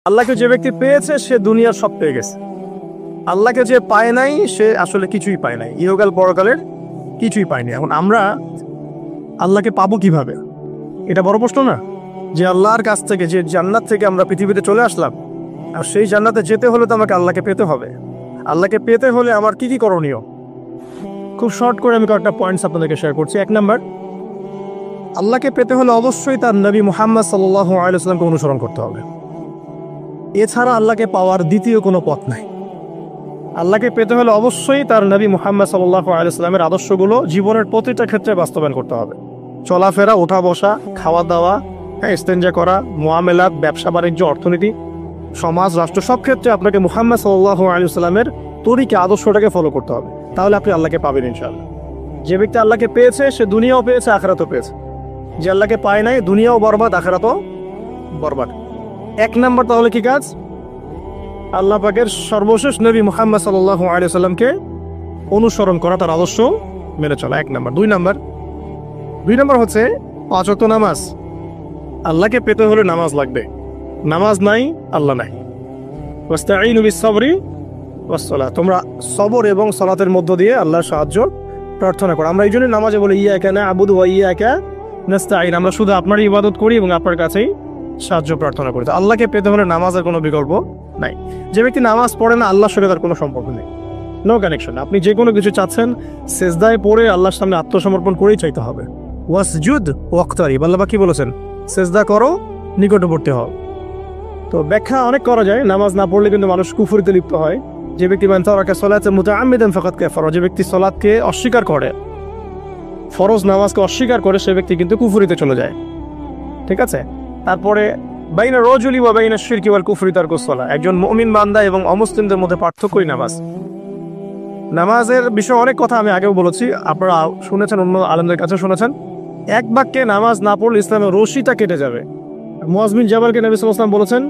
আল্লাহকে যে ব্যক্তি পেয়েছে সে দুনিয়ার সব পেয়ে গেছে। আল্লাহকে যে পায় নাই সে আসলে কিছুই পায় নাই, ইহকাল পরকালের কিছুই পায়নি। এখন আমরা আল্লাহকে পাবো কিভাবে, এটা বড় প্রশ্ন না? যে আল্লাহর কাছ থেকে, যে জান্নাত থেকে আমরা পৃথিবীতে চলে আসলাম, আর সেই জান্নাতে যেতে হলে তো আমাকে আল্লাহকে পেতে হবে। আল্লাহকে পেতে হলে আমার কি কি করণীয়, খুব শর্ট করে আমি কয়েকটা পয়েন্টস আপনাদেরকে শেয়ার করছি। 1 নাম্বার, আল্লাহকে পেতে হলে অবশ্যই তার নবী মুহাম্মদ সাল্লাল্লাহু আলাইহি ওয়াসাল্লামকে অনুসরণ করতে হবে। এছাড়া আল্লাহকে পাওয়ার দ্বিতীয় কোনো পথ নাই। আল্লাহকে পেতে হলে অবশ্যই তার নবী মুহাম্মদ সাল্লাল্লাহু আলাইহি ওয়াসাল্লামের আদর্শগুলো জীবনের প্রতিটা ক্ষেত্রে বাস্তবায়ন করতে হবে। চলাফেরা, ওঠা বসা, খাওয়া দাওয়া, ইস্তেঞ্জা করা, মুআমেলাত, ব্যবসা বাণিজ্য, অর্থনীতি, সমাজ, রাষ্ট্র, সব ক্ষেত্রে আপনাকে মুহাম্মদ সাল্লাল্লাহু আলাইহি ওয়াসাল্লামের তরিকা, আদর্শটাকে ফলো করতে হবে। তাহলে আপনি আল্লাহকে পাবেন ইনশাআল্লাহ। যে ব্যক্তি আল্লাহকে পেয়েছে সে দুনিয়াও পেয়েছে, আখিরাতও পেয়েছে। যে আল্লাহকে পায় নাই, দুনিয়াও বরবাদ, আখিরাতও বরবাদ। 1 নাম্বার তাহলে কি কাজ? আল্লাহ পাকের সর্বশেষ নবী মুহাম্মদ সাল্লাল্লাহু আলাইহি ওয়াসাল্লামকে অনুসরণ করা, তার আদর্শ মেনে চলা, 1 নাম্বার। 2 নাম্বার হচ্ছে 5 ওয়াক্ত নামাজ। আল্লাহকে পেতে হলে নামাজ লাগবে। নামাজ নাই, আল্লাহ নাই। ওয়াস্তাঈনু বিস-সাবরি ওয়াস-সালাহ, তোমরা সবর এবং সালাতের মধ্য দিয়ে আল্লাহর সাহায্য প্রার্থনা করো। আমরা এই জন্য নামাজে বলি ইয়াকা না'বুদু ওয়া ইয়াকা নাস্তাঈন, আমরা শুধু আপনারই ইবাদত করি এবং আপনার কাছেই সাহায্য প্রার্থনা করি। আল্লাহকে পেতে হলে নামাজের কোনো বিকল্প নাই। যে ব্যক্তি নামাজ পড়ে না, আল্লাহর সাথে তার কোনো সম্পর্ক নেই, নো কানেকশন। আপনি যে কোনো কিছু চাচ্ছেন, সেজদায় পড়ে আল্লাহর সামনে আত্মসমর্পণ করেই চাইতে হবে। ওয়াসজুদ ওয়াক্তারিব, আল্লাহ কি বলেছেন? সেজদা করো, নিকটবর্তী হও। তো ব্যাখ্যা অনেক করা যায়। নামাজ না পড়লে কিন্তু মানুষ কুফরিতে লিপ্ত হয়। যে ব্যক্তি মান তারাকা সালাতা মুতাআম্মিদান ফাকাদ কাফারা, যে ব্যক্তি সালাতকে অস্বীকার করে, ফরজ নামাজকে অস্বীকার করে, সে ব্যক্তি কিন্তু কুফরিতে চলে যায়। ঠিক আছে? তারপরে বাইনা রাজুলি ওয়া বাইনা শিরকি ওয়াল কুফরি তারকুস সালাহ, একজন মুমিন বান্দা এবং অমুসলিমদের মধ্যে পার্থক্যই নামাজ। নামাজের বিষয়ে অনেক কথা আমি আগেও বলেছি, আপনারা শুনেছেন, অন্য আলেমদের কাছে শুনেছেন। এক বাক্যে নামাজ না পড়লে ইসলামের রশিটা কেটে যাবে। মুআয বিন জাবালকে নবী সাল্লাল্লাহু আলাইহি ওয়াসাল্লাম বলেছেন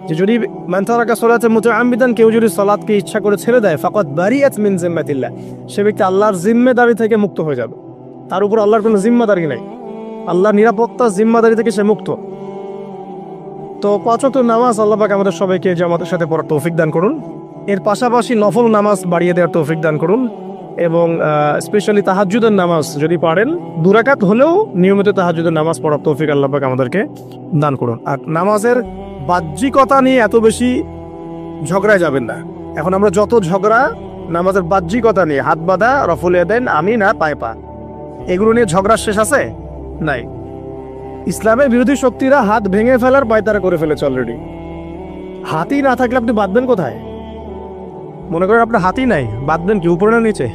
যে যদি মান তারাকা সালাতা মুতাআম্মিদান, কেউ যদি সালাতকে ইচ্ছা করে ছেড়ে দেয়, ফাকাদ বারিয়াত মিন জিম্মাতিল্লাহ, সে ব্যক্তি আল্লাহর জিম্মেদারি থেকে মুক্ত হয়ে যাবে। তার উপর আল্লাহর কোনো জিম্মাদারি নাই, আল্লাহর নিরাপত্তা জিম্মাদারি থেকে সে মুক্ত। তো 5 ওয়াক্ত নামাজ আল্লাহ পাক আমাদের সবাইকে জামাতের সাথে পড়ার তৌফিক দান করুন। এর পাশাপাশি নফল নামাজ বাড়িয়ে দেওয়ার তৌফিক দান করুন, এবং স্পেশালি তাহাজ্জুদের নামাজ যদি পারেন 2 রাকাত হলেও নিয়মিত তাহাজ্জুদের নামাজ পড়ার তৌফিক আল্লাহ পাক আমাদেরকে দান করুন। আর নামাজের বাহ্যিকতা নিয়ে এত বেশি ঝগড়ায় যাবেন না। এখন আমরা যত ঝগড়া নামাজের বাহ্যিকতা নিয়ে, হাত বাঁধা, রফুল ইয়াদাইন, আমি না পায়ে পা, এগুলো নিয়ে ঝগড়া শেষ আছে? নাই। ইসলামের বিরোধী শক্তিরা হাত ভেঙে ফেলার পায়তারা করে ফেলেছে অলরেডি। হাতই না থাকলে আপনি বাঁধবেন কোথায়? মনে করেন আপনার হাতই নাই, বাঁধবেন কি উপরে না নিচে?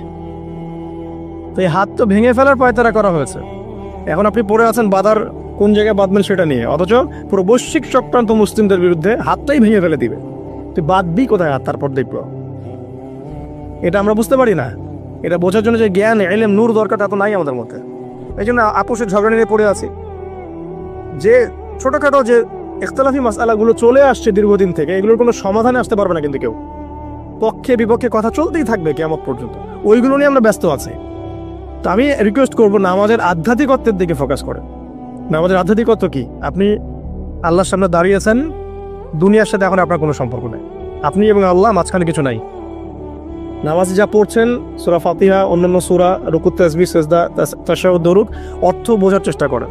তো এই হাত তো ভেঙে ফেলার পায়তারা করা হয়েছে। এখন আপনি পড়ে আছেন বাঁধার কোন জায়গায় বাঁধবেন সেটা নিয়ে, অথচ পুরো বৈশ্বিক চক্রান্ত মুসলিমদের বিরুদ্ধে হাতটাই ভেঙে ফেলে দিবে। তুই বাঁধবি কোথায় হাত? তারপর দেখব। এটা আমরা বুঝতে পারি না। এটা বোঝার জন্য যে জ্ঞান, ইলম, নূর দরকার, তা তো নাই আমাদের মধ্যে। এই জন্য আপোষের ঝগড়া নিয়ে পড়ে আছি। যে ছোটখাটো যে ইখতিলাফি মাসআলাগুলো চলে আসছে দীর্ঘদিন থেকে, এগুলোর কোনো সমাধানে আসতে পারবে না কিন্তু কেউ। পক্ষে বিপক্ষে কথা চলতেই থাকবে কিয়ামত পর্যন্ত, ওইগুলো নিয়ে আমরা ব্যস্ত আছি। তো আমি রিকোয়েস্ট করবো নামাজের আধ্যাত্মিকত্বের দিকে ফোকাস করে। নামাজের আধ্যাত্মিকত্ব কি? আপনি আল্লাহর সামনে দাঁড়িয়েছেন, দুনিয়ার সাথে এখন আপনার কোনো সম্পর্ক নেই, আপনি এবং আল্লাহ, মাঝখানে কিছু নাই। নামাজে যা পড়ছেন, সূরা ফাতিহা, অন্যান্য সূরা, রুকু, তাসবিহ, সিজদা, তাশাহুদ, দরুদ, অর্থ বোঝার চেষ্টা করেন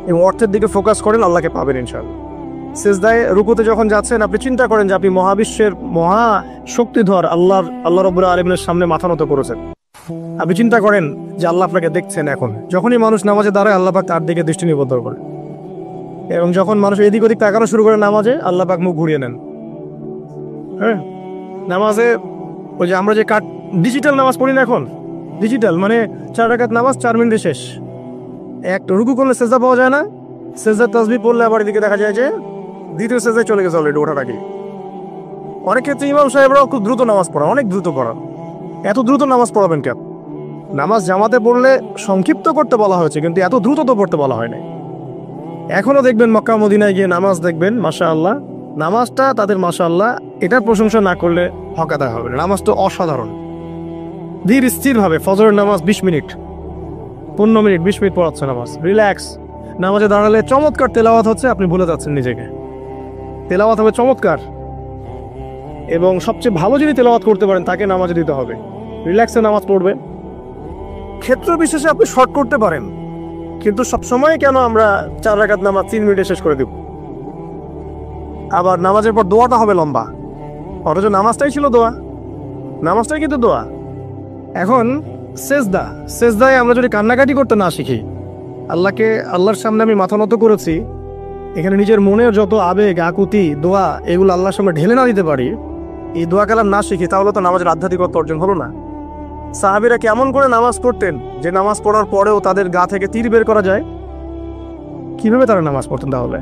এবং অর্থের দিকে ফোকাস করেন, আল্লাহকে পাবেন ইনশাআল্লাহ। সিজদায়, রুকুতে যখন যাচ্ছেন, আপনি চিন্তা করেন যে আপনি মহাবিশ্বের মহা শক্তিধর আল্লাহ রাব্বুল আলামিনের সামনে মাথা নত করেছেন। আপনি চিন্তা করেন যে আল্লাহ আপনাকে দেখছেন। এখন যখনই মানুষ নামাজে দাঁড়ায়, আল্লাহ পাক তার দিকে দৃষ্টি নিবদ্ধ করে, এবং যখন মানুষ এদিক ওদিক তাকানো শুরু করে নামাজে, আল্লাহ পাক মুখ ঘুরিয়ে নেন। হ্যাঁ, নামাজে ওই যে আমরা যে ডিজিটাল নামাজ পড়ি না, এখন ডিজিটাল মানে 4 রাকাত নামাজ 4 মিনিটে শেষ। একটা রুকু করলে সেজদা পাওয়া যায় না, সেজদার তাসবিহ পড়লে আবার এদিকে দেখা যায় যে দ্বিতীয় সেজদায় চলে গেছে অলরেডি, ওঠার আগে। অনেক ক্ষেত্রে ইমাম সাহেবরাও খুব দ্রুত নামাজ পড়া, অনেক দ্রুত পড়া। এত দ্রুত নামাজ পড়াবেন কেন? নামাজ জামাতে পড়লে সংক্ষিপ্ত করতে বলা হয়েছে, কিন্তু এত দ্রুত তো পড়তে বলা হয় নাই। এখনো দেখবেন মক্কা মদিনায় গিয়ে নামাজ দেখবেন, মাশাআল্লাহ, নামাজটা তাদের মাশাআল্লাহ, এটার প্রশংসা না করলে হক আদায় হবে না। নামাজ তো অসাধারণ, ধীর স্থির ভাবে। ফজরের নামাজ 20 মিনিট, 15 মিনিট, 20 মিনিট পড়াচ্ছে নামাজ, রিল্যাক্স। নামাজে দাঁড়ালে চমৎকার তেলাওয়াত হচ্ছে, আপনি ভুলে যাচ্ছেন নিজেকে। তেলাওয়াত হবে চমৎকার, এবং সবচেয়ে ভালো যিনি তেলাওয়াত করতে পারেন তাকে নামাজে দিতে হবে। রিল্যাক্সে নামাজ পড়বে। ক্ষেত্র বিশেষে আপনি শর্ট করতে পারেন, কিন্তু সবসময় কেন আমরা 4 রাকাত নামাজ 3 মিনিটে শেষ করে দেব? আবার নামাজের পর দোয়াটা হবে লম্বা, অথচ নামাজটাই ছিল দোয়া, নামাজটাই কিন্তু দোয়া। এখন সেজদায় আমরা যদি কান্নাকাটি করতে না শিখি, আল্লাহর সামনে আমি মাথা নত করেছি, এখানে নিজের মনের যত আবেগ আকুতি দোয়া এগুলো আল্লাহর সামনে ঢেলে না দিতে পারি, এই দোয়া কালাম না শিখি, তাহলে তো নামাজের আধ্যাত্মিকতা অর্জন হলো না। সাহাবীরা কেমন করে নামাজ পড়তেন যে নামাজ পড়ার পরেও তাদের গা থেকে তীর বের করা যায়? কিভাবে তারা নামাজ পড়তেন? তাহলে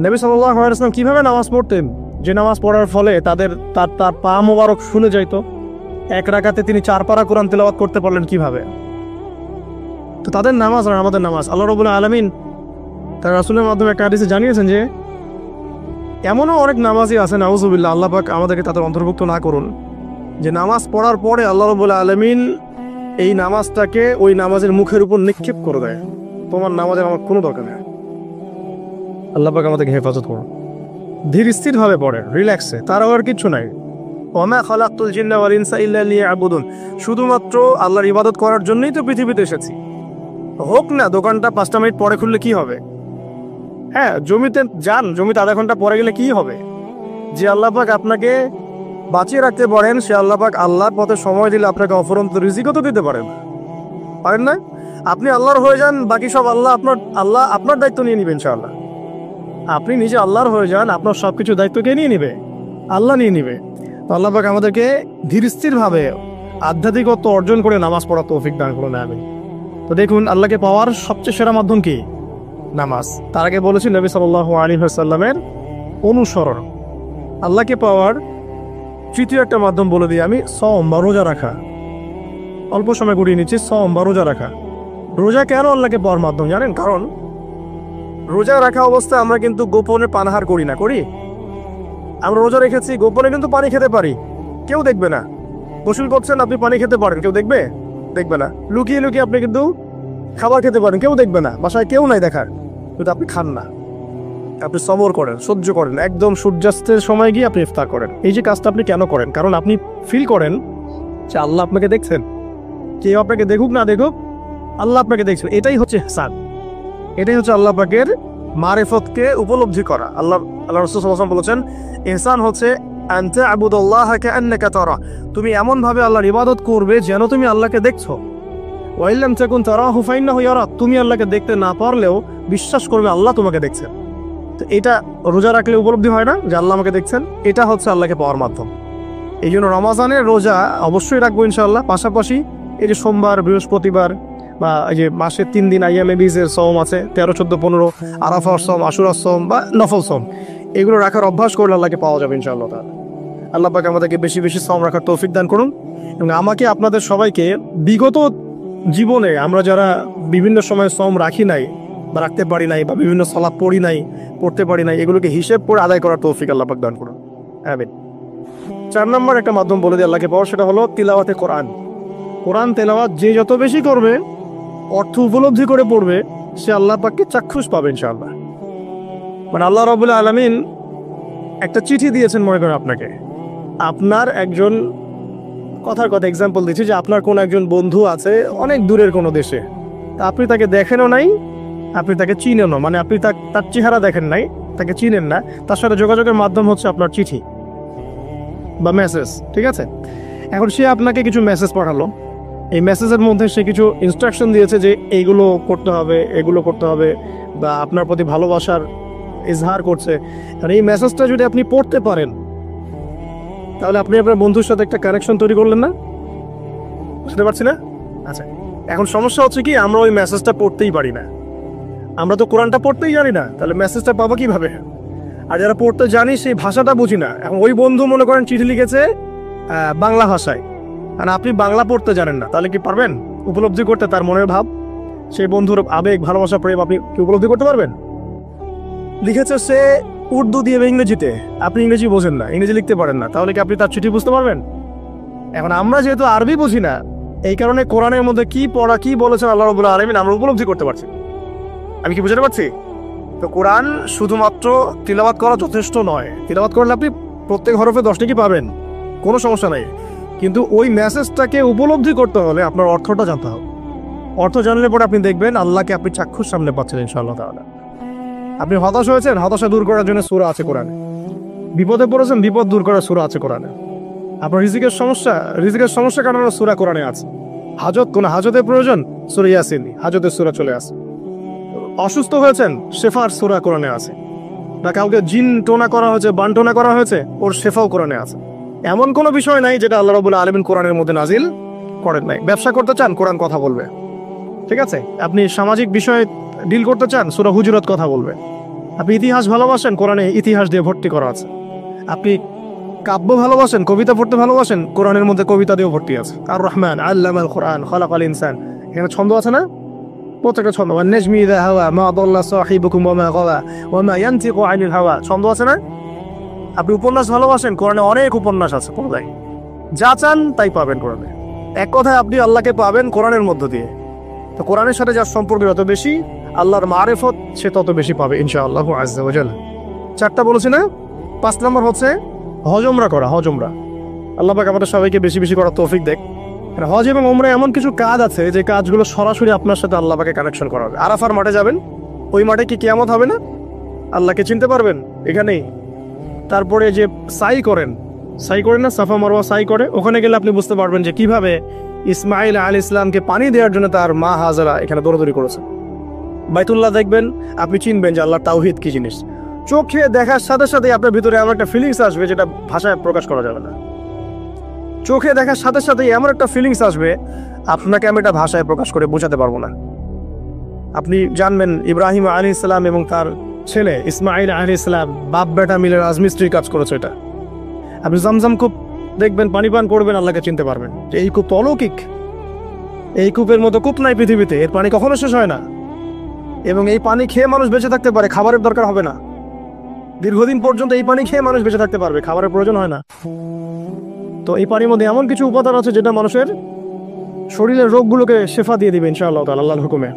নবী সাল্লাল্লাহু আলাইহি ওয়াসাল্লাম কিভাবে নামাজ পড়তেন যে নামাজ পড়ার ফলে তার পা মোবারক শুনে যাইত? 1 রাকাতে তিনি 4 পারা কোরআন তেলাওয়াত করতে পারলেন কিভাবে? তো তাদের নামাজ আর আমাদের নামাজ, আল্লাহ রাব্বুল আলামিন তার রাসূলের মাধ্যমে একটা হাদিসে জানিয়েছেন যে এমনও অনেক নামাজি আছে, নাউযুবিল্লাহ, আল্লাহ পাক আমাদেরকে তাদের অন্তর্ভুক্ত না করুন, যে নামাজ পড়ার পরে আল্লাহ রাব্বুল আলামিন এই নামাজটাকে ওই নামাজের মুখের উপর নিক্ষেপ করে দেয়, তোমার নামাজের আমার কোনো দরকার নেই। আল্লাহ পাক আমাদেরকে হেফাজত করুন। ধীর স্থির ভাবে পড়েন, রিল্যাক্সে, তার আর কিচ্ছু নাই। ওয়ামা খালাকতুল জিন্না ওয়াল ইনসা ইল্লা লিয়াবুদুন, শুধুমাত্র আল্লাহর ইবাদত করার জন্যই তো পৃথিবীতে এসেছি। হোক না দোকানটা 5টা মিনিট পরে খুললে কি হবে? হ্যাঁ, জমিতে যান, জমিতে আধা ঘন্টা পরে গেলে কি হবে? যে আল্লাহ পাক আপনাকে বাঁচিয়ে রাখতে পারেন, সে আল্লাহ পাক আল্লাহর পথে সময় দিলে আপনাকে অফুরন্ত রিজিকও তো দিতে পারেন না? আপনি আল্লাহর হয়ে যান, বাকি সব আল্লাহ আপনার দায়িত্ব নিয়ে নিবেন ইনশাআল্লাহ। আপনি নিজে আল্লাহর হয়ে যান, আপনার সবকিছু দায়িত্ব কে নিয়ে নিবে? আল্লাহ নিয়ে নিবে। তো আল্লাহ পাক আমাদেরকে ধীর স্থির ভাবে আধ্যাত্মিকত্ব অর্জন করে নামাজ পড়ার তৌফিক দান করুন, আমিন। তো দেখুন, আল্লাহকে পাওয়ার সবচেয়ে সেরা মাধ্যম কি? নামাজ। তার আগে বলেছি নবী সাল্লাল্লাহু আলাইহি ওয়াসাল্লামের অনুসরণ। আল্লাহকে পাওয়ার তৃতীয় একটা মাধ্যম বলে দিই আমি, সওম বা রোজা রাখা। অল্প সময় গড়িয়ে নিচ্ছি, সওম বা রোজা রাখা। রোজা কেন আল্লাহকে পাওয়ার মাধ্যম জানেন? কারণ রোজা রাখা অবস্থায় আমরা কিন্তু গোপনে পানাহার করি না, করি? আমরা রোজা রেখেছি, গোপনে কিন্তু পানি খেতে পারি, কেউ দেখবে না। গোসল করছেন, আপনি পানি খেতে পারেন, কেউ দেখবে না। লুকিয়ে লুকিয়ে আপনি কিন্তু খাবার খেতে পারেন, কেউ দেখবে না, বাসায় কেউ নাই দেখার, কিন্তু আপনি খান না। আপনি সবর করেন, সহ্য করেন, একদম সূর্যাস্তের সময় গিয়ে আপনি ইফতার করেন। এই যে কাজটা আপনি কেন করেন? কারণ আপনি ফিল করেন যে আল্লাহ আপনাকে দেখছেন। কেউ আপনাকে দেখুক না দেখুক, আল্লাহ আপনাকে দেখছেন। এটাই হচ্ছে ইহসান, এটাই হচ্ছে আল্লাহ পাকের মারিফতকে উপলব্ধি করা। আল্লাহ রাসূল সাল্লাল্লাহু আলাইহি ওয়াসাল্লাম বলেছেন, ইহসান হচ্ছে আন তা'বুদাল্লাহা কাআন্নাকা তারা, তুমি এমন ভাবে আল্লাহর ইবাদত করবে যেন তুমি আল্লাহকে দেখছো। ওয়া ইল্লাম তাকুন তারাহু ফাইন্নাহু ইয়ারাক, তুমি আল্লাহকে দেখতে না পারলেও বিশ্বাস করবে আল্লাহ তোমাকে দেখছেন। তো এটা রোজা রাখলে উপলব্ধি হয় না যে আল্লাহ আমাকে দেখছেন? এটা হচ্ছে আল্লাহকে পাওয়ার মাধ্যম। এই জন্য রমাজানের রোজা অবশ্যই রাখবো ইনশাআল্লাহ। পাশাপাশি এই যে সোমবার, বৃহস্পতিবার বা এই যে মাসের 3 দিন আইয়ামে বীজের সওম আছে, 13, 14, 15, আরাফার সওম, আশুরার সওম বা নফল সওম, এগুলো রাখার অভ্যাস করলে আল্লাহকে পাওয়া যাবে ইনশাআল্লাহ তাআলা। আল্লাহ পাক আমাদেরকে বেশি বেশি সওম রাখার তৌফিক দান করুন। এবং আমাকে, আপনাদের সবাইকে বিগত জীবনে আমরা যারা বিভিন্ন সময় সওম রাখি নাই বা রাখতে পারি নাই, বা বিভিন্ন সালাত পড়ি নাই, পড়তে পারি নাই, এগুলোকে হিসেব করে আদায় করার তৌফিক আল্লাহ পাক দান করুন, আমিন। 4 নম্বর একটা মাধ্যম বলে দিই আল্লাহকে পাওয়ার, সেটা হলো তিলাওয়াতে কোরআন। কোরআন তেলাওয়াত যে যত বেশি করবে, অর্থ উপলব্ধি করে পড়বে, সে আল্লাহ পাককে চাক্ষুষ পাবে ইনশাআল্লাহ। মানে আল্লাহ রাব্বুল আলামিন একটা চিঠি দিয়েছেন, মনে করেন আপনাকে, আপনার একজন, কথার কথা এক্সাম্পল দিচ্ছি, যে আপনার কোন একজন বন্ধু আছে অনেক দূরের কোনো দেশে, তা আপনি তাকে দেখেনও নাই, আপনি তাকে চিনেন না, মানে আপনি তার চেহারা দেখেন নাই, তাকে চিনেন না, তার সাথে যোগাযোগের মাধ্যম হচ্ছে আপনার চিঠি বা মেসেজ, ঠিক আছে? এখন সে আপনাকে কিছু মেসেজ পাঠালো, এই মেসেজের মধ্যে সে কিছু ইনস্ট্রাকশন দিয়েছে যে এইগুলো করতে হবে, এগুলো করতে হবে, বা আপনার প্রতি ভালোবাসার ইজহার করছে। আর এই মেসেজটা যদি আপনি পড়তে পারেন, তাহলে আপনি আপনার বন্ধুর সাথে একটা কানেকশন তৈরি করলেন না? বুঝতে পারছি না? আচ্ছা, এখন সমস্যা হচ্ছে কি, আমরা ওই মেসেজটা পড়তেই পারি না, আমরা তো কোরআনটা পড়তেই জানি না, তাহলে মেসেজটা পাবো কিভাবে? আর যারা পড়তে জানি সেই ভাষাটা বুঝি না। এখন ওই বন্ধু মনে করেন চিঠি লিখেছে বাংলা ভাষায়, আর আপনি বাংলা পড়তে জানেন না, তাহলে কি পারবেন উপলব্ধি করতে তার মনের ভাব, সেই বন্ধুর আবেগ, ভালোবাসা, প্রেম আপনি কি উপলব্ধি করতে পারবেন? লিখেছে সে উর্দু দিয়ে বা ইংরেজিতে, আপনি ইংরেজি বোঝেন না, ইংরেজি লিখতে পারেন না, তাহলে কি আপনি তার চিঠি বুঝতে পারবেন? এখন আমরা যেহেতু আরবি বুঝি না, এই কারণে কোরআনের মধ্যে কি পড়া, কি বলেছেন আল্লাহ রাব্বুল আলামিন আমরা উপলব্ধি করতে পারছি। আমি কি বুঝতে পারছি? তো কোরআন শুধুমাত্র তিলাওয়াত করা যথেষ্ট নয়। তিলাওয়াত করলে আপনি প্রত্যেক হরফে 10 টাকা পাবেন, কোনো সমস্যা নাই, কিন্তু ওই মেসেজটাকে উপলব্ধি করতে হলে আপনার অর্থটা জানতে হবে। অর্থ জানলে পরে আপনি দেখবেন আল্লাহকে আপনি চাক্ষুষ সামনে পাচ্ছেন ইনশাআল্লাহ তাআলা। আপনি হতাশ হয়েছেন, হতাশা দূর করার জন্য সূরা আছে কোরআনে। বিপদে পড়েছেন, বিপদ দূর করার সূরা আছে কোরআনে। আপনার রিজিকের সমস্যা কাটানোর সূরা কোরআনে আছে। হাজতের প্রয়োজন, সূরা ইয়াসিন, হাজতের সূরা চলে আসে। অসুস্থ হয়েছেন, শেফার সূরা কোরআনে আছে। না কাউকে জিন টোনা করা হয়েছে, বানটোনা করা হয়েছে, ওর শেফাও কোরআনে আছে। এমন কোনো বিষয় নাই যেটা আল্লাহ রাব্বুল আলামিন কোরআনের মধ্যে নাজিল করেন নাই। ব্যবসা করতে চান, কোরআন কথা বলবে, ঠিক আছে? আপনি সামাজিক বিষয়ে ডিল করতে চান, সূরা হুজুরাত কথা বলবে। আপনি ইতিহাস ভালোবাসেন, কোরআনে ইতিহাস দিয়ে ভর্তি করা আছে। আপনি কাব্য ভালোবাসেন, কবিতা পড়তে ভালোবাসেন, কোরআনের মধ্যে কবিতা দিয়েও ভর্তি আছে। আর রহমান আল্লামাল কোরআন খালাকাল ইনসান, এখানে ছন্দ আছে না? প্রত্যেকটা ছন্দ, ওয়ান নাজমি ইযা হাওয়া মা দাল্লা সাহিবুকুম ওয়া মা গাওয়া ওয়া মা ইয়ানতিকু আনিল হাওয়া, ছন্দ আছে না? আপনি উপন্যাস ভালোবাসেন, কোরআনে অনেক উপন্যাস আছে পড়ায়। যা চান তাই পাবেন কোরআনে। এক কথায় আপনি আল্লাহকে পাবেন কোরআনের মধ্য দিয়ে। তো কোরআনের সাথে যার সম্পর্ক যত বেশি, আল্লাহর মারিফত সে তত বেশি পাবে ইনশাআল্লাহু আযজা ওয়া জাল। 4টা বলেছি না? 5 নম্বর হচ্ছে হজ উমরা করা। হজ উমরা আল্লাহ পাক আমাদের সবাইকে বেশি বেশি করার তৌফিক দেখ। হজ এবং উমরা এমন কিছু কাজ আছে যে কাজগুলো সরাসরি আপনার সাথে আল্লাহ পাকে কানেকশন করা হবে। আরাফার মাঠে যাবেন, ওই মাঠে কি কিয়ামত হবে না? আল্লাহকে চিনতে পারবেন এখানেই। তারপরে যে সাই করেন না, সাফা মারওয়া সাই করে, ওখানে গেলে আপনি বুঝতে পারবেন যে কিভাবে ইসমাইল আলাইহিস সালামকে পানি দেওয়ার জন্য তার মা হাজরা এখানে দৌড়াদৌড়ি করেছে। বাইতুল্লাহ দেখবেন, আপনি চিনবেন যে আল্লাহর তাওহীদ কি জিনিস। চোখে দেখার সাথে সাথে আপনার ভিতরে এমন একটা ফিলিংস আসবে যেটা ভাষায় প্রকাশ করা যাবে না। চোখে দেখার সাথে সাথে এমন একটা ফিলিংস আসবে, আপনাকে আমি এটা ভাষায় প্রকাশ করে বোঝাতে পারবো না। আপনি জানবেন ইব্রাহিম আলাইহিস সালাম এবং তার ছেলে ইসমাইল আলাইহিস সালাম বাপ বেটা মিলে রাজমিস্ত্রির কাজ করেছে। এটা আপনি জমজম কূপ দেখবেন, পানি পান করবেন, আল্লাহকে চিনতে পারবেন যে এই কূপ তো অলৌকিক। এই কূপের মতো কূপ নাই পৃথিবীতে, এর পানি কখনো শেষ হয় না, এবং এই পানি খেয়ে মানুষ বেঁচে থাকতে পারে, খাবারের দরকার হবে না। দীর্ঘদিন পর্যন্ত এই পানি খেয়ে মানুষ বেঁচে থাকতে পারবে, খাবারের প্রয়োজন হয় না। তো এই পানির মধ্যে এমন কিছু উপাদান আছে যেটা মানুষের শরীরের রোগগুলোকে শেফা দিয়ে দিবে ইনশাআল্লাহ তাআলা আল্লাহর হুকুমে।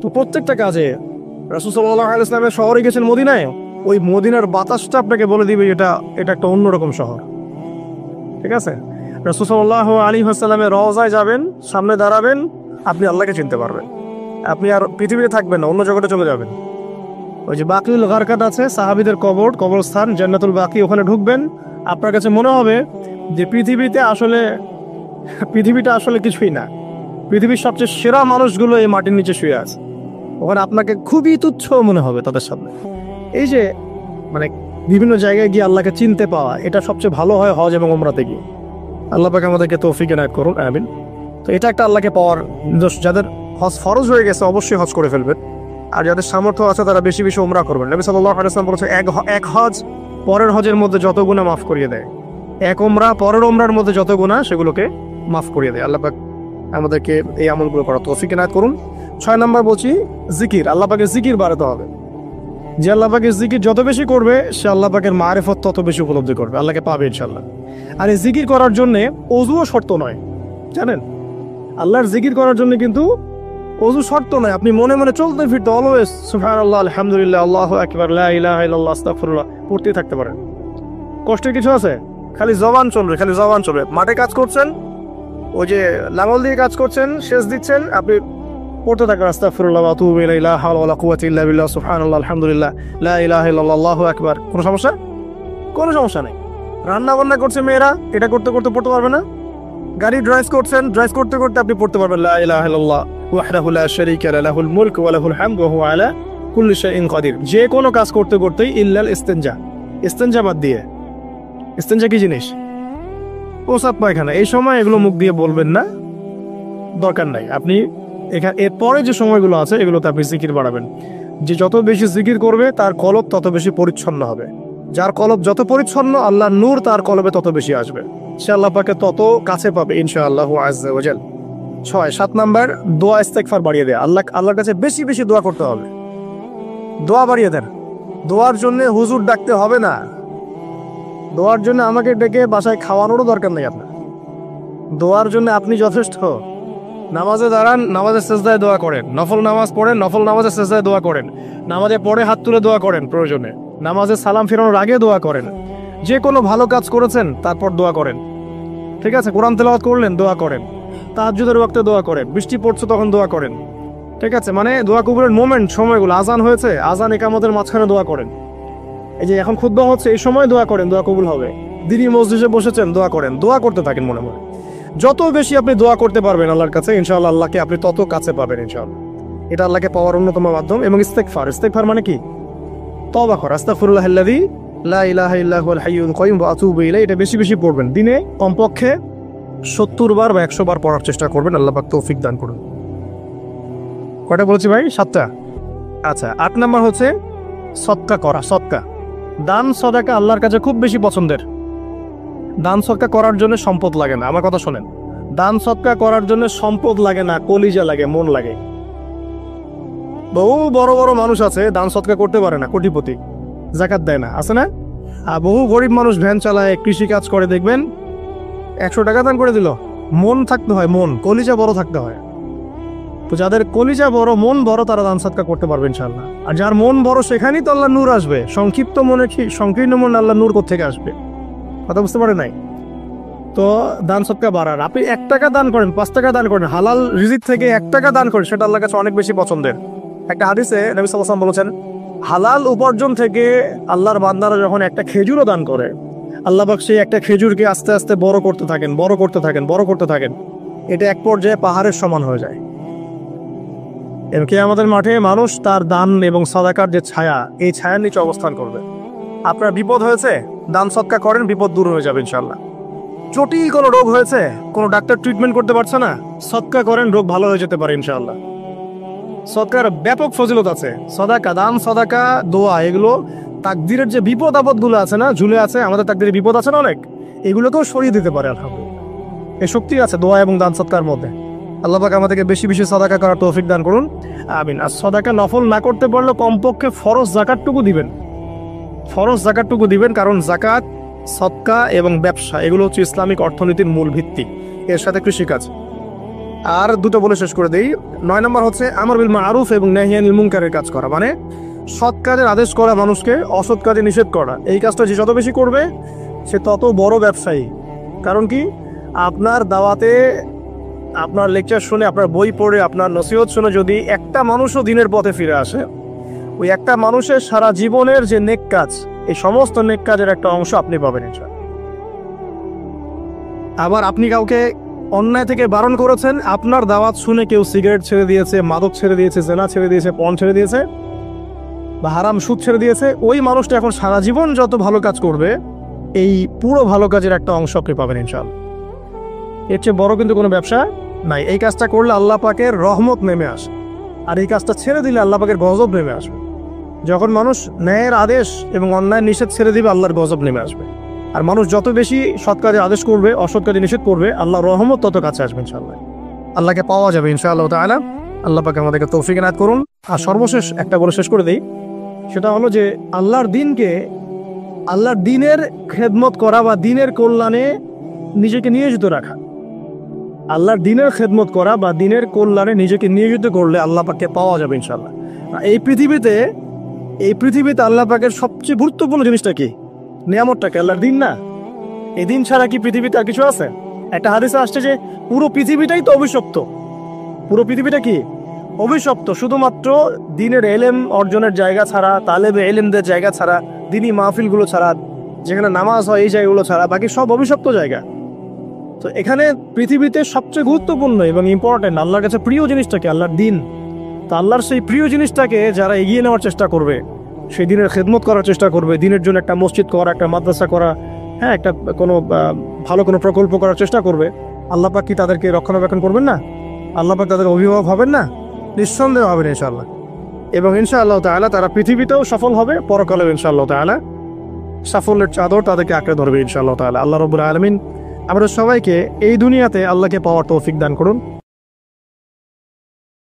তো প্রত্যেকটা কাজে রাসূল সাল্লাল্লাহু আলাইহি ওয়াসাল্লামের শহরে গেছেন মদিনায়, ওই মদিনার বাতাসটা আপনাকে বলে দিবে এটা একটা অন্যরকম শহর, ঠিক আছে? রাসূল সাল্লাল্লাহু আলাইহি ওয়াসাল্লামের রওজায় যাবেন, সামনে দাঁড়াবেন, আপনি আল্লাহকে চিনতে পারবেন। আপনি আর পৃথিবীতে থাকবেন না, অন্য জগতে চলে যাবেন। ওই যে বাকিউল গারকাত আছে, সাহাবীদের কবরস্থান জান্নাতুল বাকি, ওখানে ঢুকবেন, আপনার কাছে মনে হবে যে পৃথিবীটা আসলে কিছুই না। পৃথিবীর সবচেয়ে সেরা মানুষগুলো এই মাটির নিচে শুয়ে আছে। ওখানে আপনাকে খুবই তুচ্ছ মনে হবে তাদের সামনে। এই যে মানে বিভিন্ন জায়গায় গিয়ে আল্লাহকে চিনতে পাওয়া, এটা সবচেয়ে ভালো হয় হজ এবং উমরাতে গিয়ে। আল্লাহ পাক আমাদেরকে তৌফিক এনায়েত করুন, আমিন। তো এটা একটা আল্লাহকে পাওয়ার, যাদের হজ ফরজ হয়ে গেছে অবশ্যই হজ করে ফেলবেন, আর যাদের সামর্থ্য আছে তারা বেশি বেশি উমরা করবেন। নবী সাল্লাল্লাহু আলাইহি ওয়াসাল্লাম বলেছে, এক হজ পরের হজের মধ্যে যত গুনাহ মাফ করিয়ে দেয়, এক উমরা পরের উমরার মধ্যে যত গুনাহ সেগুলোকে মাফ করিয়ে দেয়। আল্লাহ পাক আমাদেরকে এই আমলগুলো করার তৌফিক এনায়েত করুন। 6 নম্বর বলছি জিকির। আল্লাহ পাকের জিকির বাড়াতে হবে। যে আল্লাহ পাকের জিকির যত বেশি করবে, সে আল্লাহ পাকের মারিফত তত বেশি উপলব্ধি করবে, আল্লাহকে পাবে ইনশাআল্লাহ। আর এই জিকির করার জন্য ওযুও শর্ত নয়, জানেন? আল্লাহর জিকির করার জন্য কিন্তু ওযু শর্ত নয়। আপনি মনে মনে চলতে ফিরতে অলওয়েজ সুবহানাল্লাহ, আলহামদুলিল্লাহ, আল্লাহু আকবার, লা ইলাহা ইল্লাল্লাহ, আস্তাগফিরুল্লাহ পড়তেই থাকতে পারেন। কষ্টের কিছু আছে? খালি জবান চলবে। মাঠে কাজ করছেন, ওই যে লাঙল দিয়ে কাজ করছেন, সেচ দিচ্ছেন, আপনি পড়তে থাকবেন আস্তাগফিরুল্লাহ ওয়া আতুবু ইলাইহি, লা হাওলা ওয়ালা কুওয়াতা ইল্লা বিল্লাহ, সুবহানাল্লাহ, আলহামদুলিল্লাহ, লা ইলাহা ইল্লাল্লাহ, আল্লাহু আকবার। কোনো সমস্যা নেই। রান্না বান্না করছে মেয়েরা, এটা করতে করতে পড়তে পারবে না? গাড়ি ড্রাইভ করতে করতে আপনি পড়তে পারবেন লা ইলাহা ইল্লাল্লাহ ওয়াহদাহু লা শারীকা লাহু, লাহুল মুলকু ওয়া লাহুল হামদু ওয়া হুয়া আলা কুল্লি শাইইন কাদির। যে কোনো কাজ করতে করতেই ইল্লাল ইস্তেনজা বাদ দিয়ে। ইস্তেনজা কি জিনিস? প্রসাব পায়খানা। এই সময় এগুলো মুখ দিয়ে বলবেন না, দরকার নাই। আপনি এরপরে যে সময়গুলো আছে এগুলোতে আপনি জিকির বাড়াবেন। যে যত বেশি জিকির করবে তার কলব তত বেশি পরিচ্ছন্ন হবে। যার কলব যত পরিচ্ছন্ন, আল্লাহর নূর তার কলবে তত বেশি আসবে, সে আল্লাহ পাকে তত কাছে পাবে ইনশাআল্লাহু আযজা ওয়া জাল। 7 নাম্বার দোয়া ইস্তেগফার বাড়িয়ে দেয়। আল্লাহর কাছে বেশি বেশি দোয়া করতে হবে। দোয়া বাড়িয়ে দেন। দোয়ার জন্য হুজুর ডাকতে হবে না, দোয়ার জন্য আমাকে ডেকে বাসায় খাওয়ানোরও দরকার নেই আপনার। দোয়ার জন্য আপনি যথেষ্ট। নামাজে দাঁড়ান, নামাজের সেজদায় দোয়া করেন, নফল নামাজ পড়েন, নফল নামাজের সেজদায় দোয়া করেন, নামাজে পড়ে হাত তুলে দোয়া করেন, প্রয়োজনে নামাজে সালাম ফেরানোর আগে দোয়া করেন, যে কোনো ভালো কাজ করেছেন তারপর দোয়া করেন, ঠিক আছে? কোরআন তেলাওয়াত করলেন, দোয়া করেন, তাহাজ্জুদের ওয়াক্তে দোয়া করেন, বৃষ্টি পড়ছে তখন দোয়া করেন, ঠিক আছে? মানে দোয়া কবুলের মোমেন্ট, সময়গুলো, আজান হয়েছে, আজান একামতের মাঝখানে দোয়া করেন, এই যে এখন খুতবা হচ্ছে এই সময় দোয়া করেন, দোয়া কবুল হবে। দিনই মসজিদে বসেছেন, দোয়া করেন, দোয়া করতে থাকেন মনে মনে। যত বেশি আপনি দোয়া করতে পারবেন আল্লাহর কাছে, ইনশাআল্লাহ আল্লাহকে আপনি তত কাছে পাবেন ইনশাআল্লাহ। এটা আল্লাহকে পাওয়ার অন্যতম মাধ্যম। এবং ইস্তেগফার, ইস্তেগফার মানে কি? তওবা করা। আস্তাগফিরুল্লাহাল্লাযী লা ইলাহা ইল্লা হুয়াল হাইয়ুল কাইয়ুম ওয়া আতুবু ইলাইহি। এটা বেশি বেশি পড়বেন, দিনে কমপক্ষে 70 বার বা 100 বার পড়ার চেষ্টা করবেন। আল্লাহ পাক তৌফিক দান করুন। কয়টা বলেছি ভাই? 7টা। আচ্ছা, 8 নাম্বার হচ্ছে সদকা করা। সদকা, দান সদাকা আল্লাহর কাছে খুব বেশি পছন্দের। দান সদকা করার জন্য সম্পদ লাগে না, আমার কথা শোনেন। দান সদকা করার জন্য সম্পদ লাগে না, কলিজা লাগে, মন লাগে। বহু বড় বড় মানুষ আছে দান সদকা করতে পারে না, কোটিপতি, যাকাত দেয় না, আছে না? আর বহু গরিব মানুষ ভ্যান চালায়, কৃষি কাজ করে, দেখবেন 100 টাকা দান করে দিল। মন থাকতে হয়, মন, কলিজা বড় থাকতে হয়। তো যাদের কলিজা বড়, মন বড়, তারা দান সদকা করতে পারবে ইনশাআল্লাহ। আর যার মন বড়, সেখানেই তো আল্লাহ নূর আসবে। সংক্ষিপ্ত মনে কি, সংকীর্ণ মন আল্লাহ নূর কোত্থেকে আসবে? কথা বুঝতে পারে নাই? তো দান সদকা বাড়ার, আপনি 1 টাকা দান করেন, 5 টাকা দান করেন, হালাল রিজিক থেকে 1 টাকা দান করেন, সেটা আল্লাহর কাছে অনেক বেশি পছন্দের। একটা হাদিসে নবী সাল্লাল্লাহু আলাইহি ওয়াসাল্লাম বলেছেন, হালাল উপার্জন থেকে আল্লাহর বান্দারা যখন একটা খেজুরও দান করে, আল্লাহ পাক সেই একটা খেজুরকে আস্তে আস্তে বড় করতে থাকেন, বড় করতে থাকেন, বড় করতে থাকেন। এটা এক পর্যায়ে পাহাড়ের সমান হয়ে যায়। এবং কিয়ামতের মাঠে মানুষ তার দান এবং সাদাকার যে ছায়া, এই ছায়ার নিচে অবস্থান করবে। আপনার বিপদ হয়েছে, দান সদকা করেন, বিপদ দূর হয়ে যাবে ইনশাআল্লাহ। জটিল কোনো রোগ হয়েছে, কোনো ডাক্তার ট্রিটমেন্ট করতে পারছে না, সদকা করেন, রোগ ভালো হয়ে যেতে পারে ইনশাআল্লাহ। সদকার ব্যাপক ফজিলত আছে। সদাকা, দান সদাকা, দোয়া, এগুলো তাকদিরের যে বিপদ আপদগুলো আছে না, ঝুলে আছে, আমাদের তাকদিরে বিপদ আছে না অনেক, এগুলোকেও সরিয়ে দিতে পারে আলহামদুলিল্লাহ। এই শক্তি আছে দোয়া এবং দান সদকার মধ্যে। আল্লাহ পাক আমাদেরকে বেশি বেশি সদাকা করার তৌফিক দান করুন, আমিন। আর সদাকা নফল না করতে পারলে কমপক্ষে ফরজ যাকাতটুকু দিবেন, ফরজ যাকাতটুকু দিবেন। কারণ যাকাত, সদকা এবং ব্যবসা, এগুলো হচ্ছে ইসলামিক অর্থনীতির মূল ভিত্তি, এর সাথে কৃষিকাজ। আর দুটো বলে শেষ করে দেই। 9 নম্বর হচ্ছে আমর বিল মারুফ এবং নাহি আনিল মুনকারের কাজ করা, মানে সৎ কাজের আদেশ করা, মানুষকে অসৎ কাজে নিষেধ করা। এই কাজটা যে যত বেশি করবে সে তত বড় ব্যবসায়ী। কারণ কি, আপনার দাওয়াতে, আপনার লেকচার শুনে, আপনার বই পড়ে, আপনার নসিহত শুনে যদি একটা মানুষও দিনের পথে ফিরে আসে, ওই একটা মানুষের সারা জীবনের যে নেক কাজ, এই সমস্ত নেক কাজের একটা অংশ আপনি পাবেন ইনশাআল্লাহ। আবার আপনি কাউকে অন্যায় থেকে বারণ করেছেন, আপনার দাওয়াত শুনে কেউ সিগারেট ছেড়ে দিয়েছে, মাদক ছেড়ে দিয়েছে, জেনা ছেড়ে দিয়েছে, পণ ছেড়ে দিয়েছে, বা হারাম সুদ ছেড়ে দিয়েছে, ওই মানুষটা এখন সারা জীবন যত ভালো কাজ করবে, এই পুরো ভালো কাজের একটা অংশ আপনি পাবেন ইনশাআল্লাহ। এর চেয়ে বড় কিন্তু কোনো ব্যবসা নাই। এই কাজটা করলে আল্লাহ পাকের রহমত নেমে আসে, আর এই কাজটা ছেড়ে দিলে আল্লাহ পাকের গজব নেমে আসবে। যখন মানুষ ন্যায়ের আদেশ এবং অন্যায়ের নিষেধ ছেড়ে দিবে, আল্লাহর গজব নেমে আসবে। আর মানুষ যত বেশি সৎ কাজে আদেশ করবে, অসৎ কাজে নিষেধ করবে, আল্লাহর রহমত তত কাছে আসবে ইনশাআল্লাহ। আল্লাহকে পাওয়া যাবে ইনশাআল্লাহ তাআলা। আল্লাহ পাক আমাদেরকে তৌফিক এনায়েত করুন। আর সর্বশেষ একটা বলে শেষ করে দেই, সেটা হলো যে আল্লাহর দিনকে, আল্লাহর দিনের খেদমত করা বা দিনের কল্যাণে নিজেকে নিয়োজিত রাখা। আল্লাহর দিনের খেদমত করা বা দিনের কল্যাণে নিজেকে নিয়োজিত করলে আল্লাহ পাককে পাওয়া যাবে ইনশাআল্লাহ। এই পৃথিবীতে আল্লাহ পাকের সবচেয়ে গুরুত্বপূর্ণ জিনিসটা কি? নিয়ামতটাকে, আল্লাহর দিন না? এই দিন ছাড়া কি পৃথিবীতে আর কিছু আছে? একটা হাদিসে আসছে যে পুরো পৃথিবীটাই তো অভিশপ্ত। পুরো পৃথিবীটা কি অভিশপ্ত? শুধুমাত্র দিনের এলেম অর্জনের জায়গা ছাড়া, তালেবে এলেমদের জায়গা ছাড়া, দিনী মাহফিলগুলো ছাড়া, যেখানে নামাজ হয়, এই জায়গাগুলো ছাড়া বাকি সব অভিশপ্ত জায়গা। তো এখানে পৃথিবীতে সবচেয়ে গুরুত্বপূর্ণ এবং ইম্পর্টেন্ট, আল্লাহর কাছে প্রিয় জিনিসটাকে, আল্লাহর দিন। তো আল্লাহর সেই প্রিয় জিনিসটাকে যারা এগিয়ে নেওয়ার চেষ্টা করবে, সেই দিনের খেদমত করার চেষ্টা করবে, দিনের জন্য একটা মসজিদ করা, একটা মাদ্রাসা করা, হ্যাঁ, একটা কোনো ভালো কোনো প্রকল্প করার চেষ্টা করবে, আল্লাহ পাক কি তাদেরকে রক্ষণাবেক্ষণ করবেন না? আল্লাহ পাক তাদের অভিভাবক হবেন না? নিঃসন্দেহ হবেন ইনশাআল্লাহ। এবং ইনশাআল্লাহ তাআলা তারা পৃথিবীতেও সফল হবে, পরকালেও ইনশাআল্লাহ তাআলা সাফল্যের চাদর তাদেরকে আঁকড়ে ধরবে ইনশাআল্লাহ তাআলা। আল্লাহ রাব্বুল আলামিন আমাদের সবাইকে এই দুনিয়াতে আল্লাহকে পাওয়ার তৌফিক দান করুন।